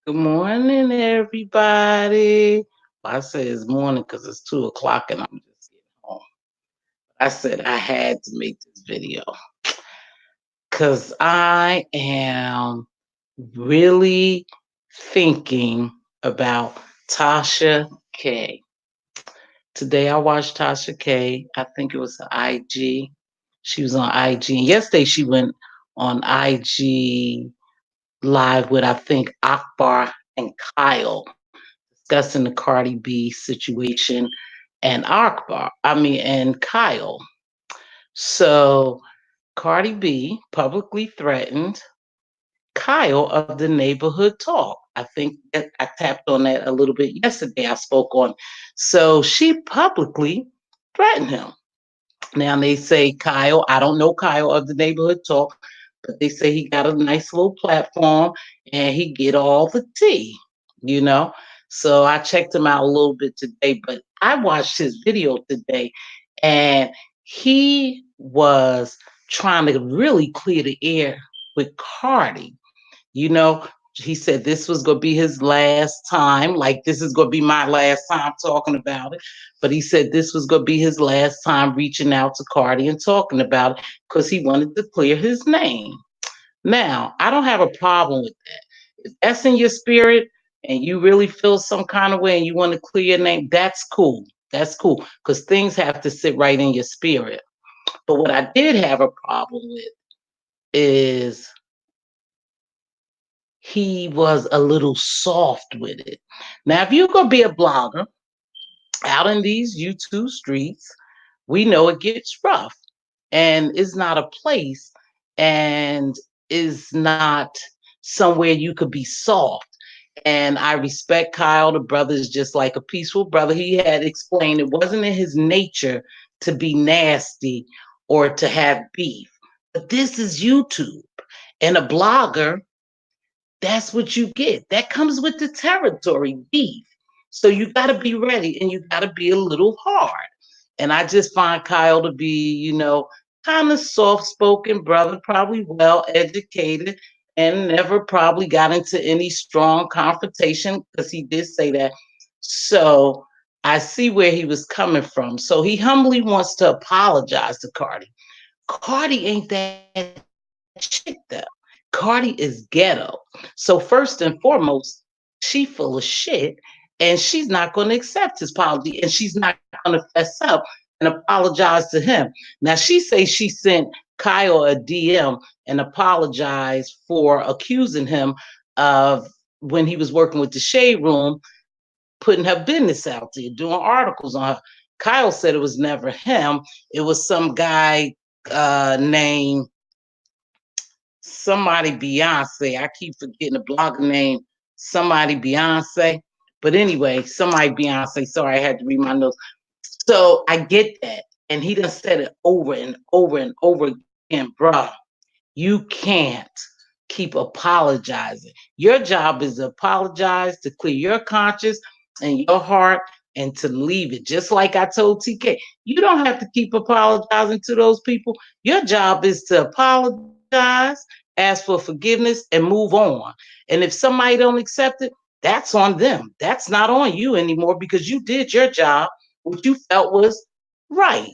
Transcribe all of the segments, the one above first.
Good morning, everybody. Well, I say it's morning because it's 2 o'clock and I'm just getting home. I said I had to make this video because I am really thinking about Tasha K. Today I watched Tasha K. I think it was IG. She was on IG. And yesterday she went on IG live with, I think, Akbar and Kyle discussing the Cardi B situation and and Kyle. So Cardi B publicly threatened Kyle of the neighborhood talk. I think that I tapped on that a little bit yesterday. I spoke on. So she publicly threatened him. Now they say Kyle, I don't know Kyle of the neighborhood talk, but they say he got a nice little platform and he get all the tea, you know. So I checked him out a little bit today, but I watched his video today and he was trying to really clear the air with Cardi. You know, he said this was going to be his last time. Like, this is going to be my last time talking about it. But he said this was going to be his last time reaching out to Cardi and talking about it because he wanted to clear his name. Now, I don't have a problem with that. If that's in your spirit and you really feel some kind of way and you want to clear your name, that's cool. That's cool because things have to sit right in your spirit. But what I did have a problem with is he was a little soft with it. Now, if you're going to be a blogger out in these YouTube streets, we know it gets rough and it's not a place and is not somewhere you could be soft. And I respect Kyle. The brother is just like a peaceful brother. He had explained it wasn't in his nature to be nasty or to have beef. But this is YouTube. And a blogger, that's what you get. That comes with the territory, beef. So you got to be ready and you got to be a little hard. And I just find Kyle to be, kind of soft spoken brother, probably well educated, and never probably got into any strong confrontation because he did say that. So I see where he was coming from. So he humbly wants to apologize to Cardi. Cardi ain't that chick though. Cardi is ghetto. So first and foremost, she full of shit and she's not going to accept his apology and she's not going to fess up and apologize to him. Now she says she sent Kyle a DM and apologized for accusing him of when he was working with the Shade Room, putting her business out there, doing articles on her. Kyle said it was never him. It was some guy named somebody Beyonce. I keep forgetting the blogger name. Somebody Beyonce. But anyway, somebody Beyonce. Sorry, I had to read my notes. So I get that. And he done said it over and over and over again, bruh. You can't keep apologizing. Your job is to apologize, to clear your conscience and your heart, and to leave it. Just like I told TK, you don't have to keep apologizing to those people. Your job is to apologize, ask for forgiveness, and move on. And if somebody don't accept it, that's on them. That's not on you anymore because you did your job, what you felt was right.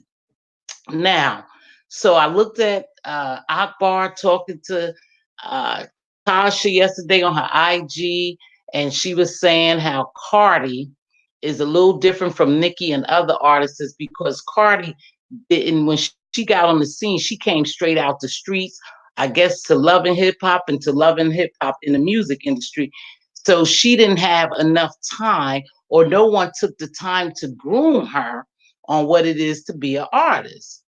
Now, so I looked at Akbar talking to uh, Tasha yesterday on her IG, and she was saying how Cardi is a little different from Nicki and other artists because Cardi didn't, when she got on the scene, she came straight out the streets, I guess, to loving hip hop and to loving hip hop in the music industry. So she didn't have enough time, or no one took the time to groom her on what it is to be an artist.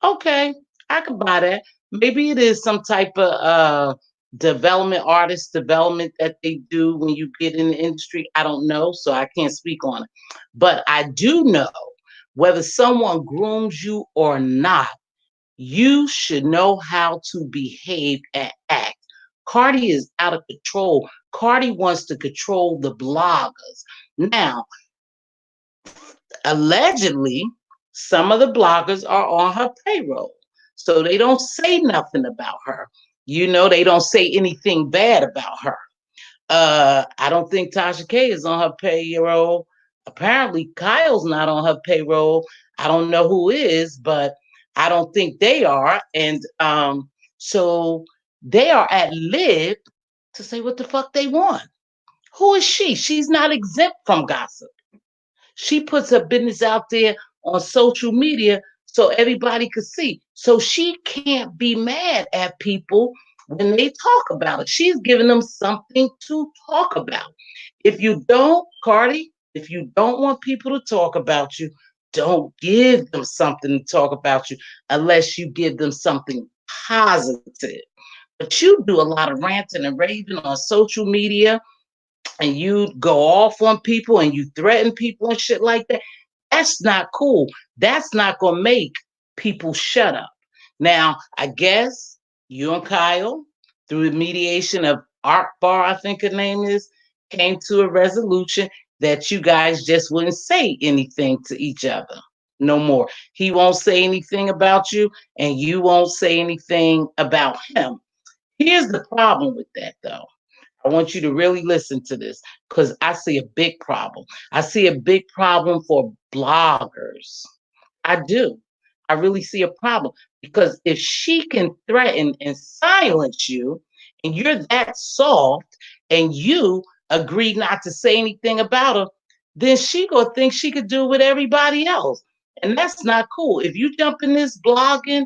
Okay, I could buy that. Maybe it is some type of development, artist development that they do when you get in the industry. I don't know, so I can't speak on it. But I do know whether someone grooms you or not, you should know how to behave and act. Cardi is out of control. Cardi wants to control the bloggers. Now, allegedly, some of the bloggers are on her payroll. So they don't say nothing about her. They don't say anything bad about her. I don't think Tasha K is on her payroll. Apparently, Kyle's not on her payroll. I don't know who is, but I don't think they are. And so they are at lib to say what the fuck they want. Who is she? She's not exempt from gossip. She puts her business out there on social media so everybody could see. So she can't be mad at people when they talk about it. She's giving them something to talk about. If you don't, Cardi, if you don't want people to talk about you, don't give them something to talk about you unless you give them something positive. But you do a lot of ranting and raving on social media and you go off on people and you threaten people and shit like that. That's not cool. That's not going to make people shut up. Now, I guess you and Kyle, through the mediation of Art Bar, I think her name is, came to a resolution that you guys just wouldn't say anything to each other no more. He won't say anything about you, and you won't say anything about him. Here's the problem with that, though. I want you to really listen to this because I see a big problem. I see a big problem for bloggers. I do. I really see a problem because if she can threaten and silence you and you're that soft and you agree not to say anything about her, then she gonna think she could do it with everybody else. And that's not cool. If you jump in this blogging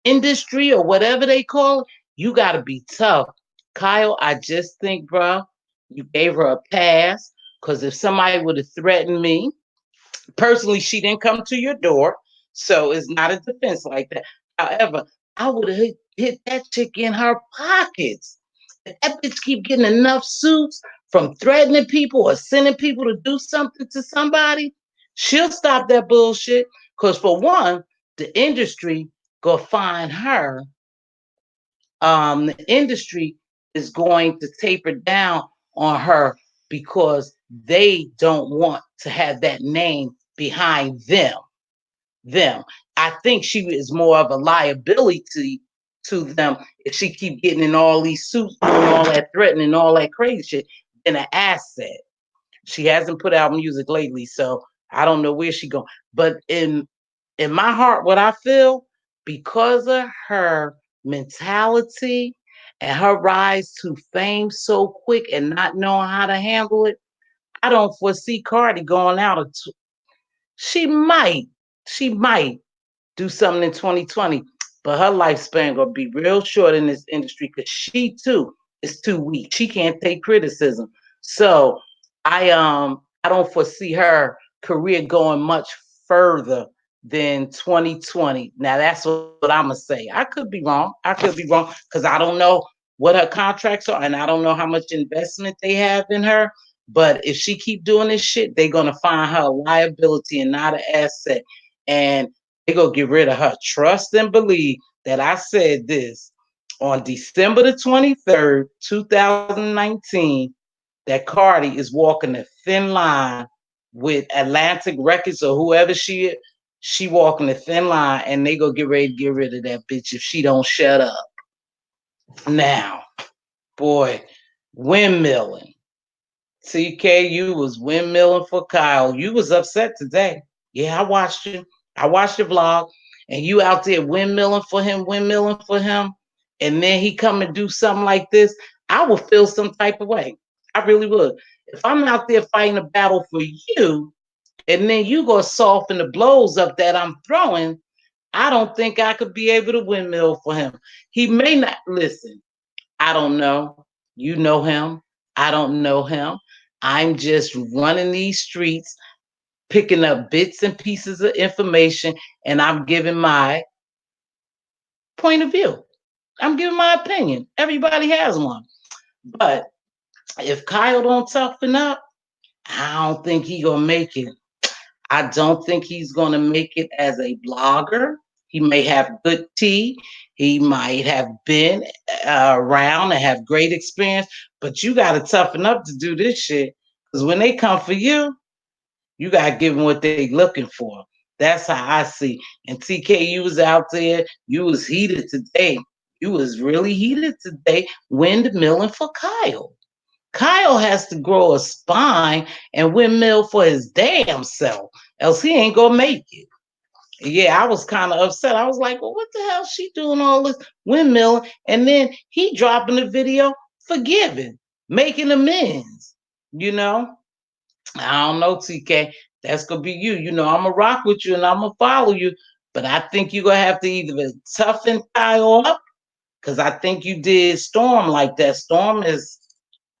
industry or whatever they call it, you gotta be tough. Kyle, I just think, bro, you gave her a pass because if somebody would have threatened me, personally, she didn't come to your door, so it's not a defense like that. However, I would have hit that chick in her pockets. If that bitch keep getting enough suits from threatening people or sending people to do something to somebody, she'll stop that bullshit. Because for one, the industry gonna find her. The industry is going to taper down on her because they don't want to have that name behind them. I think she is more of a liability to them if she keep getting in all these suits, doing all that threatening, all that crazy shit, than an asset. She hasn't put out music lately, so I don't know where she going. But in my heart, what I feel, because of her mentality and her rise to fame so quick and not knowing how to handle it, I don't foresee Cardi going out. She might, she might do something in 2020, but her lifespan gonna be real short in this industry because she too is too weak. She can't take criticism. So I don't foresee her career going much further than 2020. Now that's what I'm gonna say. I could be wrong. I could be wrong because I don't know what her contracts are and I don't know how much investment they have in her. But if she keep doing this shit, they're gonna find her a liability and not an asset. And they gonna get rid of her. Trust and believe that I said this on December the 23rd, 2019, that Cardi is walking a thin line with Atlantic Records or whoever she is. She walking a thin line and they gonna get ready to get rid of that bitch if she don't shut up. Now, boy, windmilling. TK, you was windmilling for Kyle. You was upset today. Yeah, I watched you. I watched your vlog, and you out there windmilling for him, and then he come and do something like this. I would feel some type of way. I really would. If I'm out there fighting a battle for you, and then you go soften the blows up that I'm throwing, I don't think I could be able to windmill for him. He may not listen. I don't know. You know him. I don't know him. I'm just running these streets, picking up bits and pieces of information, and I'm giving my point of view. I'm giving my opinion. Everybody has one. But if Kyle don't toughen up, I don't think he gonna make it. I don't think he's gonna make it as a blogger. He may have good tea. He might have been around and have great experience, but you got to toughen up to do this shit. Because when they come for you got to give them what they looking for. That's how I see. And TK, you was out there. You was heated today. You was really heated today. Windmilling for Kyle. Kyle has to grow a spine and windmill for his damn self, else he ain't gonna make it. Yeah, I was kind of upset. I was like, well, what the hell she doing all this windmill? And then he dropping the video forgiving, making amends, you know? I don't know, TK. That's gonna be you. You know, I'm gonna rock with you and I'm gonna follow you. But I think you're gonna have to either toughen Kyle up, because I think you did Storm like that. Storm is,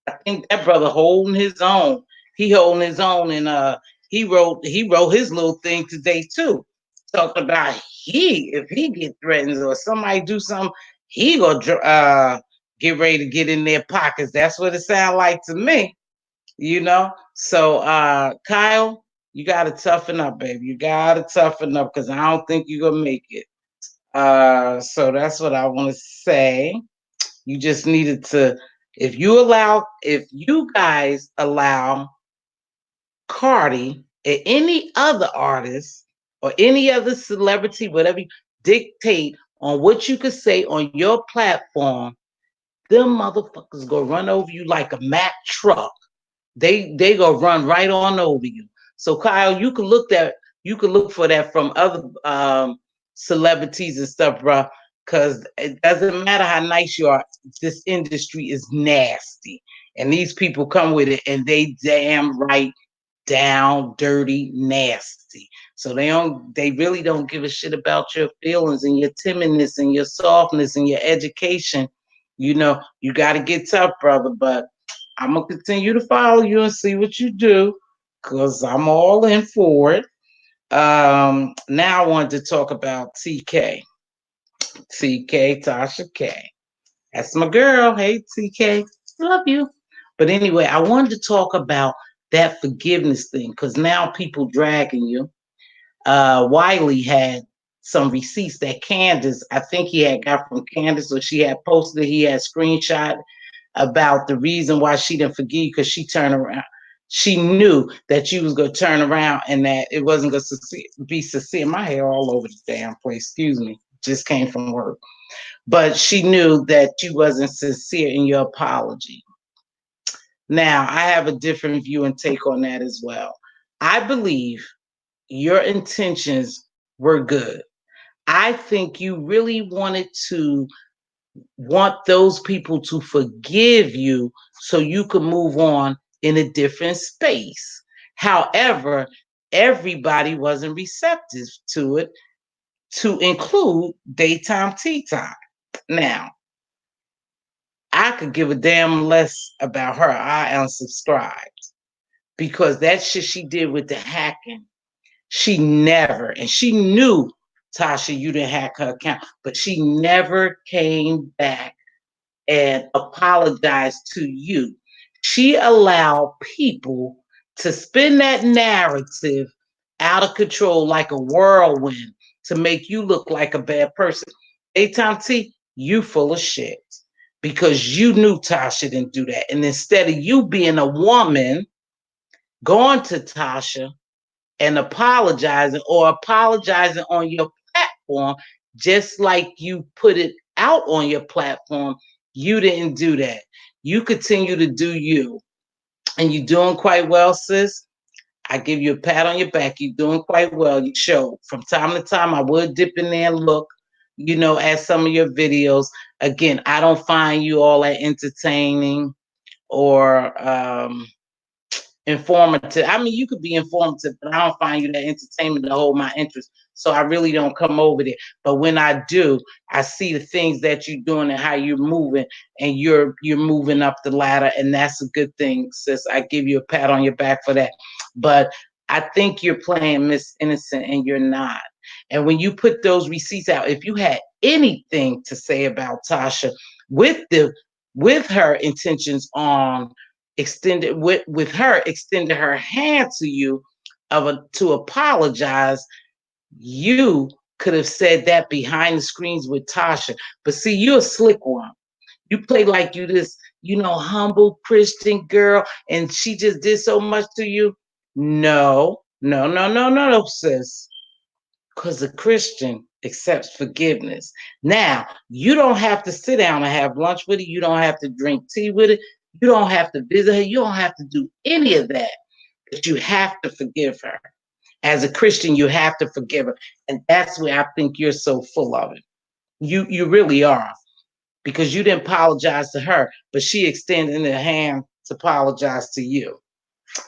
I think that brother holding his own. He holding his own, and he wrote his little thing today too. Talked about if he get threatened or somebody do something, he gonna get ready to get in their pockets. That's what it sounds like to me, you know. So Kyle, you gotta toughen up, baby. You gotta toughen up because I don't think you're gonna make it. So that's what I want to say. You just needed to, if you guys allow Cardi and any other artist or any other celebrity, whatever, you dictate on what you could say on your platform, them motherfuckers gonna run over you like a Mack truck. They gonna run right on over you. So Kyle, you can look for that from other celebrities and stuff, bro. Because it doesn't matter how nice you are, this industry is nasty, and these people come with it, and they damn right down dirty nasty. So they really don't give a shit about your feelings and your timidness and your softness and your education. You know, you got to get tough, brother. But I'm gonna continue to follow you and see what you do, because I'm all in for it. Now I wanted to talk about TK, Tasha K. That's my girl. Hey, TK, love you. But anyway, I wanted to talk about that forgiveness thing because now people dragging you. Wiley had some receipts that Candace, I think he had got from Candace, or she had posted. He had screenshot about the reason why she didn't forgive, because she turned around. She knew that you was gonna turn around and that it wasn't gonna be sincere. My hair all over the damn place. Excuse me. Just came from work. But she knew that you wasn't sincere in your apology. Now, I have a different view and take on that as well. I believe your intentions were good. I think you really wanted to want those people to forgive you so you could move on in a different space. However, everybody wasn't receptive to it, to include daytime tea time. Now, I could give a damn less about her. I unsubscribed because that shit she did with the hacking, she never, and she knew, Tasha, you didn't hack her account, but she never came back and apologized to you. She allowed people to spin that narrative out of control like a whirlwind to make you look like a bad person. Daytime T, you full of shit because you knew Tasha didn't do that. And instead of you being a woman, going to Tasha and apologizing, or apologizing on your platform, just like you put it out on your platform, you didn't do that. You continue to do you. And you're doing quite well, sis. I give you a pat on your back. You're doing quite well. You show from time to time. I would dip in there and look, at some of your videos. Again, I don't find you all that entertaining or informative. I mean, you could be informative, but I don't find you that entertainment to hold my interest. So I really don't come over there. But when I do, I see the things that you're doing and how you're moving, and you're moving up the ladder, and that's a good thing, sis. I give you a pat on your back for that. But I think you're playing Miss Innocent, and you're not. And when you put those receipts out, if you had anything to say about Tasha with her intentions on extended with her extended her hand to you to apologize, you could have said that behind the screens with Tasha. But see, you're a slick one. You play like you this, humble Christian girl, and she just did so much to you. No, no, no, no, no, no, sis. Because a Christian accepts forgiveness. Now, you don't have to sit down and have lunch with it. You don't have to drink tea with it. You don't have to visit her. You don't have to do any of that. But you have to forgive her. As a Christian, you have to forgive her. And that's where I think you're so full of it. You really are. Because you didn't apologize to her, but she extended her hand to apologize to you.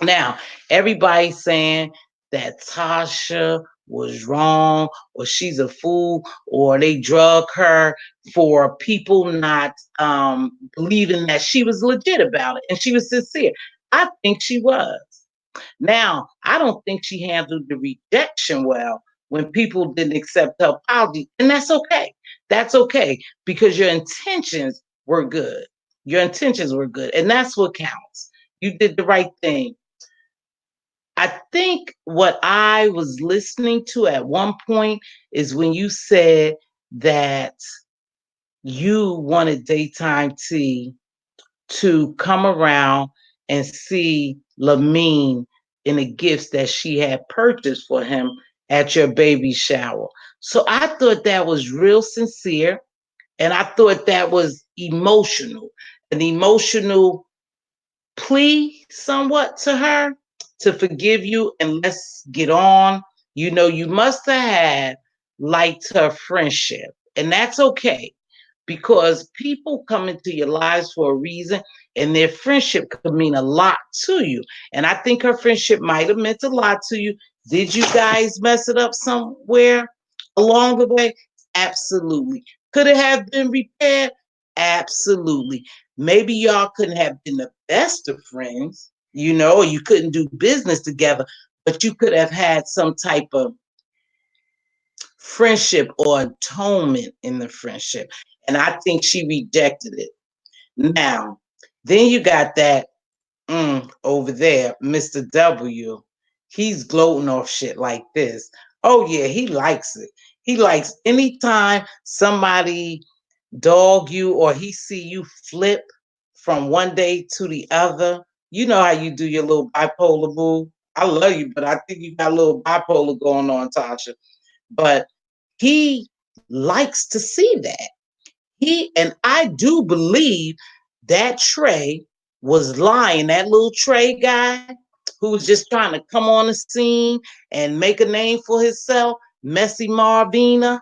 Now, everybody's saying that Tasha was wrong, or she's a fool, or they drug her for people not believing that she was legit about it and she was sincere. I think she was. Now, I don't think she handled the rejection well when people didn't accept her apology, and that's okay. That's okay because your intentions were good. Your intentions were good, and that's what counts. You did the right thing. I think what I was listening to at one point is when you said that you wanted daytime tea to come around and see Lamine in the gifts that she had purchased for him at your baby shower. So I thought that was real sincere, and I thought that was emotional, an emotional plea somewhat to her to forgive you and let's get on. You know, you must have had liked her friendship, and that's okay because people come into your lives for a reason and their friendship could mean a lot to you. And I think her friendship might have meant a lot to you. Did you guys mess it up somewhere along the way? Absolutely. Could it have been repaired? Absolutely. Maybe y'all couldn't have been the best of friends, you know, or you couldn't do business together, but you could have had some type of friendship or atonement in the friendship. And I think she rejected it. Now, then you got that over there, Mr. W. He's gloating off shit like this. Oh, yeah, he likes it. He likes anytime somebody dog you or he see you flip from one day to the other. You know how you do your little bipolar move. I love you, but I think you got a little bipolar going on, Tasha. But he likes to see that. And I do believe that Trey was lying. That little Trey guy who was just trying to come on the scene and make a name for himself, Messy Marvina.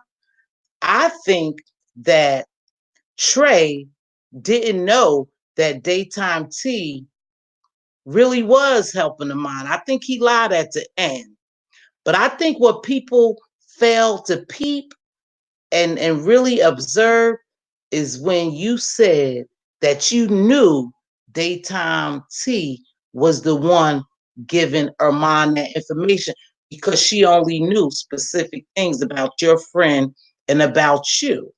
I think that Trey didn't know that daytime tea really was helping the mind. I think he lied at the end. But I think what people fail to peep and really observe is when you said that you knew daytime tea was the one giving Armand that information because she only knew specific things about your friend and about you.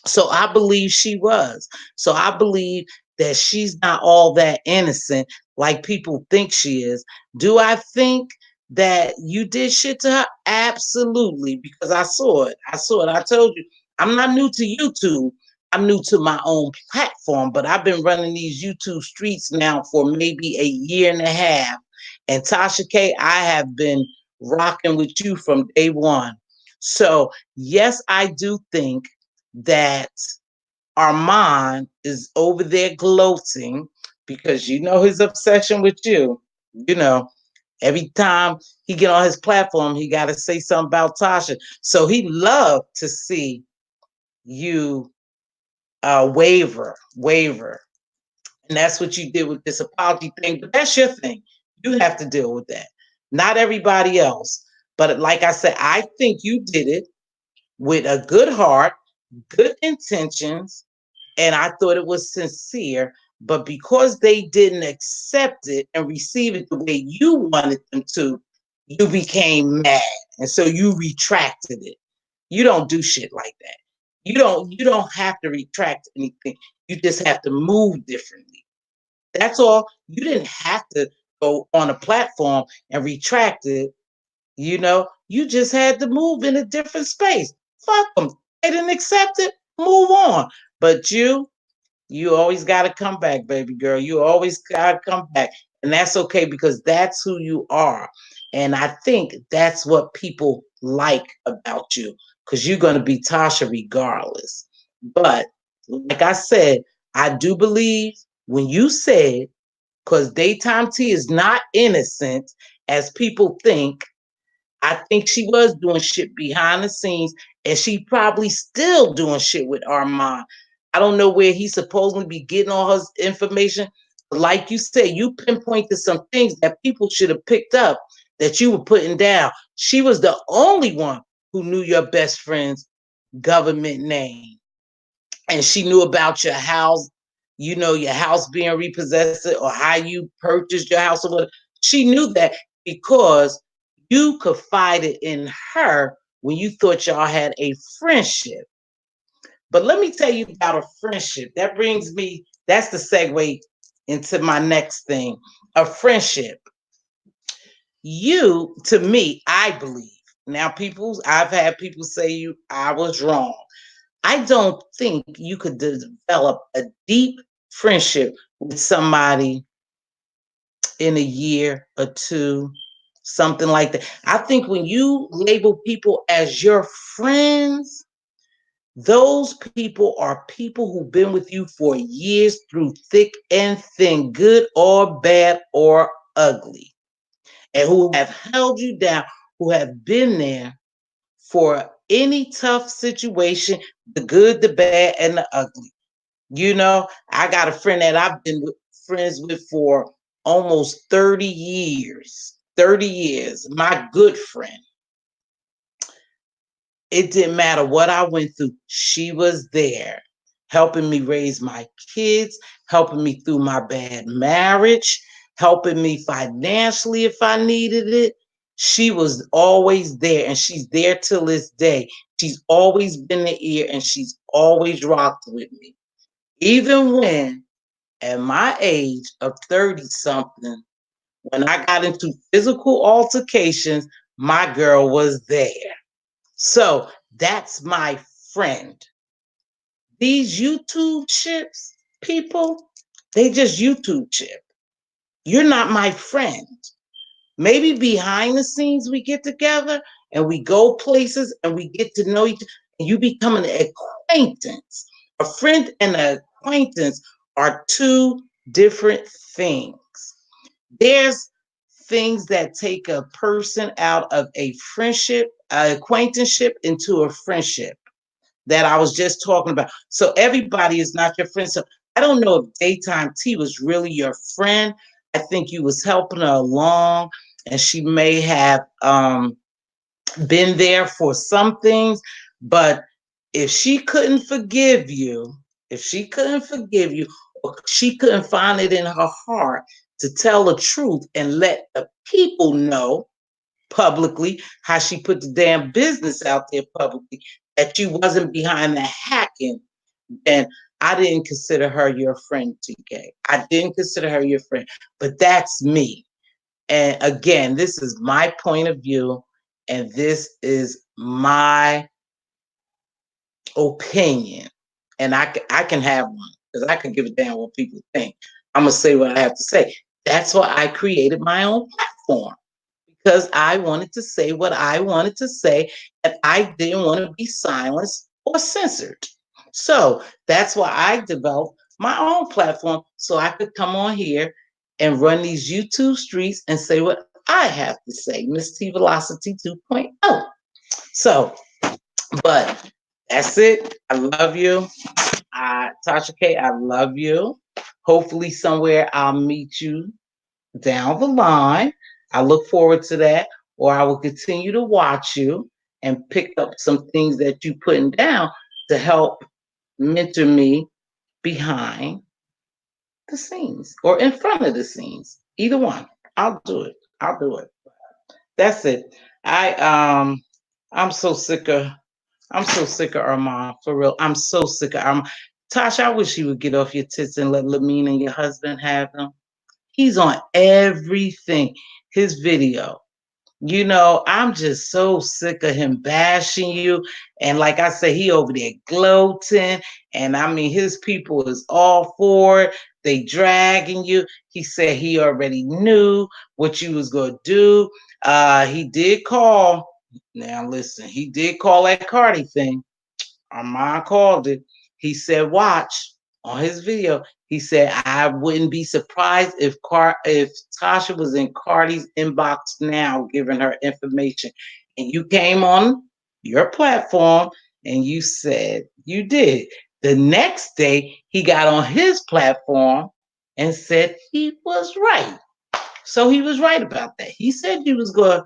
So I believe she was. So I believe that she's not all that innocent like people think she is. Do I think that you did shit to her? Absolutely, because I saw it. I saw it. I told you, I'm not new to YouTube. I'm new to my own platform, but I've been running these YouTube streets now for maybe a year and a half. And Tasha K, I have been rocking with you from day one. So, yes, I do think that Armand is over there gloating because you know his obsession with you. You know, every time he get on his platform, he got to say something about Tasha. So he loved to see you waver. And that's what you did with this apology thing. But that's your thing. You have to deal with that. Not everybody else. But like I said, I think you did it with a good heart, good intentions, and I thought it was sincere. But because they didn't accept it and receive it the way you wanted them to, you became mad, and so you retracted it. You don't do shit like that. You don't have to retract anything. You just have to move differently. That's all. You didn't have to go on a platform and retract it. You know, you just had to move in a different space. Fuck them. They didn't accept it. Move on. But you always got to come back, baby girl. You always got to come back. And that's okay because that's who you are. And I think that's what people like about you because you're going to be Tasha regardless. But like I said, I do believe when you said, because daytime tea is not innocent as people think. I think she was doing shit behind the scenes, and she probably still doing shit with Armand. I don't know where he's supposedly be getting all his information. Like you said, you pinpointed some things that people should have picked up that you were putting down. She was the only one who knew your best friend's government name, and she knew about your house, your house being repossessed or how you purchased your house or whatever. She knew that because you confided in her when you thought y'all had a friendship. But let me tell you about a friendship. That's the segue into my next thing. A friendship. To me, I believe. Now, I've had people say I was wrong. I don't think you could develop a deep friendship with somebody in a year or two, something like that. I think when you label people as your friends, those people are people who've been with you for years through thick and thin, good or bad or ugly, and who have held you down, who have been there for any tough situation, the good, the bad, and the ugly. I got a friend that I've been friends with for almost 30 years. 30 years. My good friend. It didn't matter what I went through. She was there, helping me raise my kids, helping me through my bad marriage, helping me financially if I needed it. She was always there, and she's there till this day. She's always been the ear, and she's always rocked with me. Even when, at my age of 30 something, when I got into physical altercations, my girl was there. So that's my friend. These YouTube chips, people, they just YouTube chip. You're not my friend. Maybe behind the scenes we get together and we go places and we get to know each other, and you become an acquaintance. A friend and an acquaintance are two different things. There's things that take a person out of a friendship, an acquaintanceship into a friendship that I was just talking about. So everybody is not your friend. So I don't know if Daytime Tea was really your friend. I think you was helping her along, and she may have been there for some things. But if she couldn't forgive you, or she couldn't find it in her heart to tell the truth and let the people know publicly how she put the damn business out there publicly, that you wasn't behind the hacking, and I didn't consider her your friend, TK. I didn't consider her your friend, but that's me. And again, this is my point of view, and this is my opinion. And I can have one because I can give a damn what people think. I'm going to say what I have to say. That's why I created my own platform, because I wanted to say what I wanted to say, and I didn't want to be silenced or censored. So that's why I developed my own platform, so I could come on here and run these YouTube streets and say what I have to say, Mz.Teavalocity 2.0. So, but that's it. I love you. Tasha K, I love you. Hopefully somewhere I'll meet you down the line. I look forward to that, or I will continue to watch you and pick up some things that you're putting down to help mentor me behind the scenes or in front of the scenes. Either one. I'll do it. I'll do it. That's it. I'm so sick of Armand, for real. I'm so sick of Armand. Tasha, I wish you would get off your tits and let Lamine and your husband have them. He's on everything. His video. I'm just so sick of him bashing you. And like I said, he over there gloating. And I mean, his people is all for it. They dragging you. He said he already knew what you was going to do. He did call. Now, listen, he did call that Cardi thing. Armand called it. He said, watch on his video. He said, I wouldn't be surprised if Tasha was in Cardi's inbox now, giving her information. And you came on your platform and you said you did. The next day, he got on his platform and said he was right. So he was right about that. He said you was going to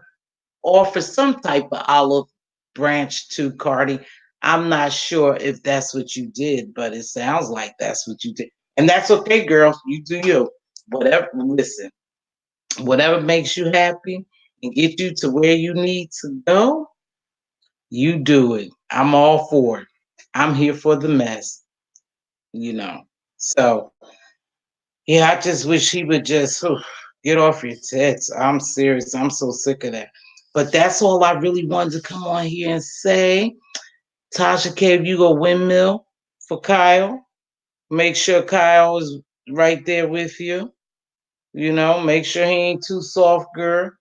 offer some type of olive branch to Cardi. I'm not sure if that's what you did, but it sounds like that's what you did. And that's okay, girls. You do you. Whatever, listen, whatever makes you happy and get you to where you need to go, you do it. I'm all for it. I'm here for the mess, you know. So, yeah, I just wish he would just get off your tits. I'm serious. I'm so sick of that. But that's all I really wanted to come on here and say. Tasha K, if you go windmill for Kyle, make sure Kyle is right there with you. You know, make sure he ain't too soft, girl.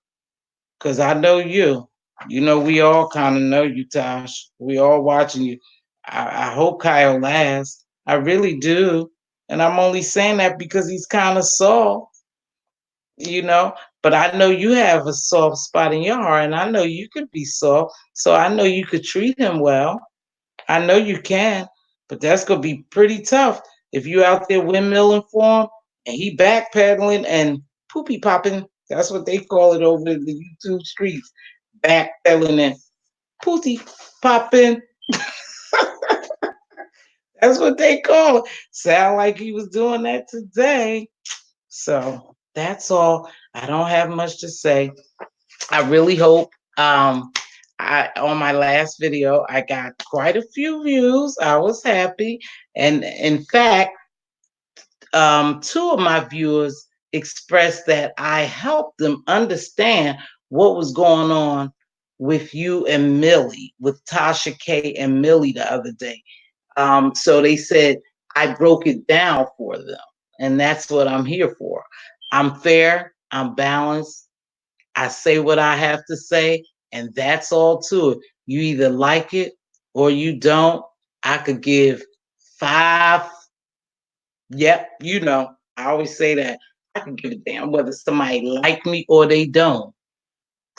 Cause I know you. You know, we all kind of know you, Tosh. We all watching you. I hope Kyle lasts. I really do. And I'm only saying that because he's kind of soft, you know. But I know you have a soft spot in your heart, and I know you could be soft. So I know you could treat him well. I know you can, but that's gonna be pretty tough if you out there windmilling for him and he backpedaling and poopy popping. That's what they call it over the YouTube streets. Backpedaling and poopy popping. That's what they call it. Sound like he was doing that today. So that's all. I don't have much to say. I really hope I on my last video I got quite a few views. I was happy. And in fact, two of my viewers expressed that I helped them understand what was going on with you and Millie, with Tasha K and Millie the other day. So they said I broke it down for them. And that's what I'm here for. I'm fair, I'm balanced, I say what I have to say, and that's all to it. You either like it or you don't. I could give five. Yep, you know, I always say that. I could give a damn whether somebody like me or they don't.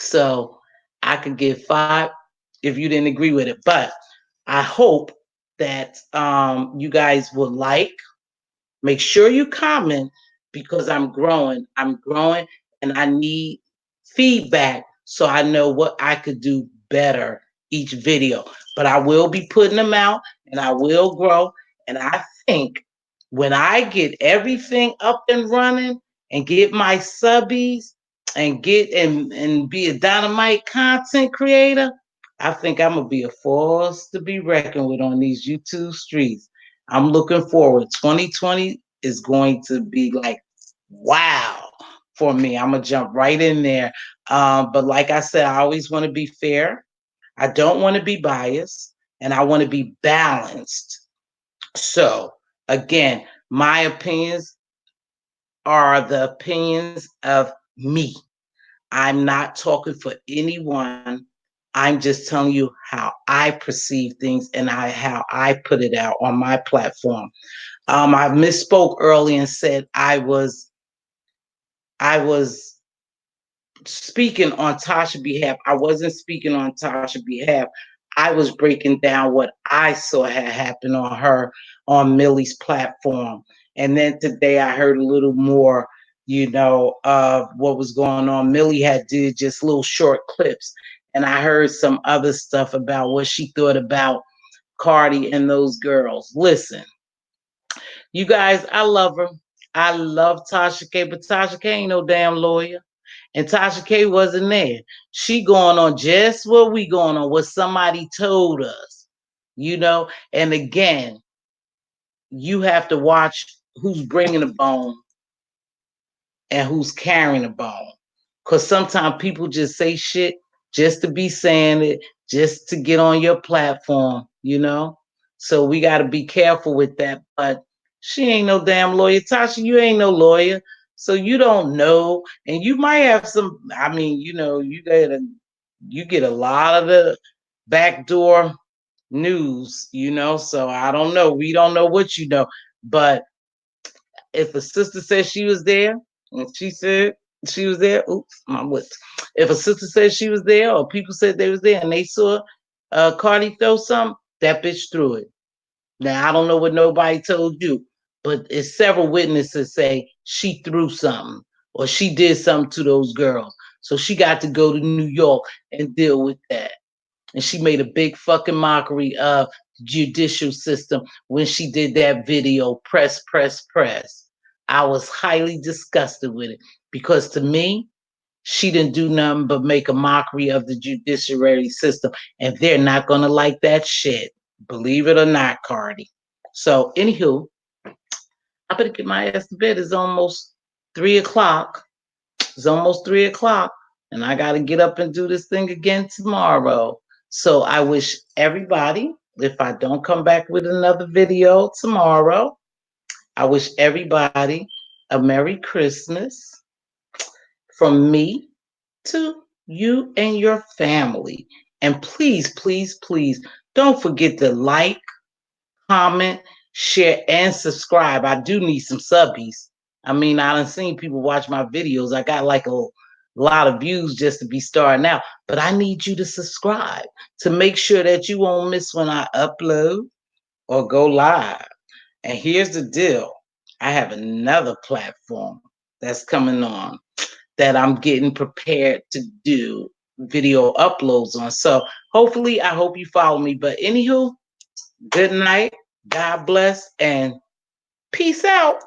So I could give five if you didn't agree with it. But I hope that you guys will like. Make sure you comment because I'm growing. I'm growing and I need feedback so I know what I could do better each video. But I will be putting them out and I will grow. And I think when I get everything up and running and get my subbies and get and be a dynamite content creator, I think I'm gonna be a force to be reckoned with on these YouTube streets. I'm looking forward. 2020 is going to be like, wow, for me. I'm going to jump right in there. But like I said, I always want to be fair. I don't want to be biased and I want to be balanced. So, again, my opinions are the opinions of me. I'm not talking for anyone. I'm just telling you how I perceive things and how I put it out on my platform. I misspoke earlier and said I was speaking on Tasha's behalf. I wasn't speaking on Tasha's behalf. I was breaking down what I saw had happened on her on Millie's platform. And then today I heard a little more, you know, of what was going on. Millie had did just little short clips. And I heard some other stuff about what she thought about Cardi and those girls. Listen, you guys, I love her. I love Tasha K, but Tasha K ain't no damn lawyer. And Tasha K wasn't there. She going on just what we going on, what somebody told us, you know? And again, you have to watch who's bringing the bone and who's carrying the bone. Because sometimes people just say shit just to be saying it, just to get on your platform, you know? So we got to be careful with that. But she ain't no damn lawyer. Tasha, you ain't no lawyer. So you don't know. And you might have some, I mean, you know, you get a lot of the backdoor news, you know? So I don't know. We don't know what you know. But if a sister said she was there, and she said she was there, oops, my lips. If a sister said she was there, or people said they was there, and they saw Cardi throw something, that bitch threw it. Now I don't know what nobody told you, but it's several witnesses say she threw something or she did something to those girls. So she got to go to New York and deal with that. And she made a big fucking mockery of the judicial system when she did that video, press, press, press. I was highly disgusted with it because to me, she didn't do nothing but make a mockery of the judiciary system, and they're not gonna like that shit. Believe it or not, Cardi. So, anywho, I better get my ass to bed. It's almost 3 o'clock. It's almost 3 o'clock, and I gotta get up and do this thing again tomorrow. So I wish everybody, if I don't come back with another video tomorrow, I wish everybody a Merry Christmas from me to you and your family. And please, please, please don't forget to like, comment, share, and subscribe. I do need some subbies. I mean, I done seen people watch my videos. I got like a lot of views just to be starting out, but I need you to subscribe to make sure that you won't miss when I upload or go live. And here's the deal. I have another platform that's coming on that I'm getting prepared to do video uploads on. So hopefully, I hope you follow me. But anywho, good night, God bless, and peace out.